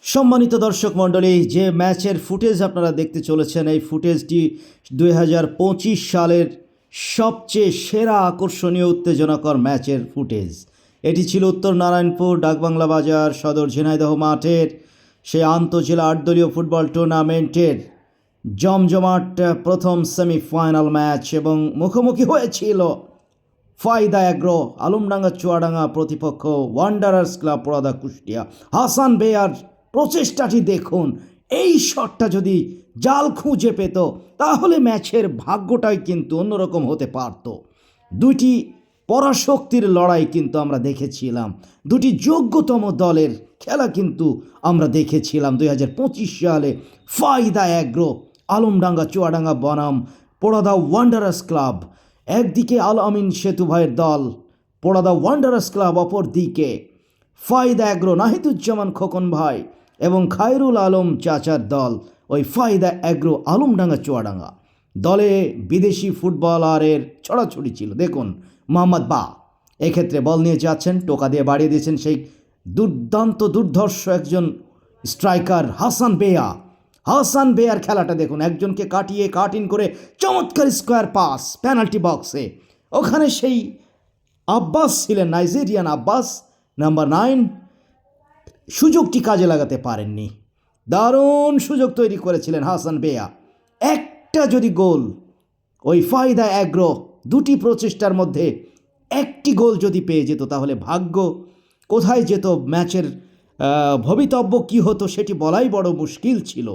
সম্মানিত দর্শক মণ্ডলী, যে ম্যাচের ফুটেজ আপনারা দেখতে চলেছেন, এই ফুটেজটি 2025 সালের সবচেয়ে সেরা আকর্ষণীয় উত্তেজনাকর ম্যাচের ফুটেজ। এটি ছিল উত্তর নারায়ণপুর ডাকবাংলা বাজার সদর ঝিনাইদহ মাঠের সেই আন্তঃজেলা 8 দলীয় ফুটবল টুর্নামেন্টের জমজমাট প্রথম সেমিফাইনাল ম্যাচ এবং মুখোমুখি হয়েছিল ফায়দা অ্যাগ্রো আলমডাঙ্গা চুয়াডাঙ্গা প্রতিপক্ষ ওয়ান্ডারার্স ক্লাব পোড়াদা কুষ্টিয়া। হাসান বেয়ার প্রচেষ্টাটি দেখুন, এই শটটা যদি জাল খুঁজে পেত তাহলে ম্যাচের ভাগ্যটাই কিন্তু অন্যরকম হতে পারত। দুটি পরাশক্তির লড়াই কিন্তু আমরা দেখেছিলাম, দুটি যোগ্যতম দলের খেলা কিন্তু আমরা দেখেছিলাম 2025 সালে। ফায়দা অ্যাগ্রো আলমডাঙ্গা চুয়াডাঙ্গা বনাম পোড়াদা ওয়ান্ডারার্স ক্লাব, একদিকে আল আমিন সেতু ভাইয়ের দল পোড়াদা ওয়ান্ডারার্স ক্লাব, অপর দিকে ফায়দা অ্যাগ্রো নাহিদুজ্জামান খোকন ভাই এবং খায়রুল আলম চাচার দল, ওই ফায়দা অ্যাগ্রো আলমডাঙ্গা চুয়াডাঙ্গা। দলে বিদেশি ফুটবলারের ছড়াছড়ি ছিল। দেখুন, মোহাম্মদ বা এক্ষেত্রে বল নিয়ে যাচ্ছেন, টোকা দিয়ে বাড়িয়ে দিয়েছেন সেই দুর্দান্ত দুর্ধর্ষ একজন স্ট্রাইকার হাসান বেয়া। হাসান বেয়ার খেলাটা দেখুন, একজনকে কাটিয়ে কাট ইন করে চমৎকার স্কোয়ার পাস পেনাল্টি বক্সে। ওখানে সেই আব্বাস ছিলেন, নাইজেরিয়ান আব্বাস নাম্বার 9, সুযোগটি কাজে লাগাতে পারেননি। দারুণ সুযোগ তৈরি করেছিলেন হাসান বেয়া। একটা যদি গোল ওই ফায়দা অ্যাগ্রো দুটি প্রচেষ্টার মধ্যে একটি গোল যদি পেয়ে যেত তাহলে ভাগ্য কোথায় যেত, ম্যাচের ভবিতব্য কী হতো সেটি বলাই বড় মুশকিল ছিল।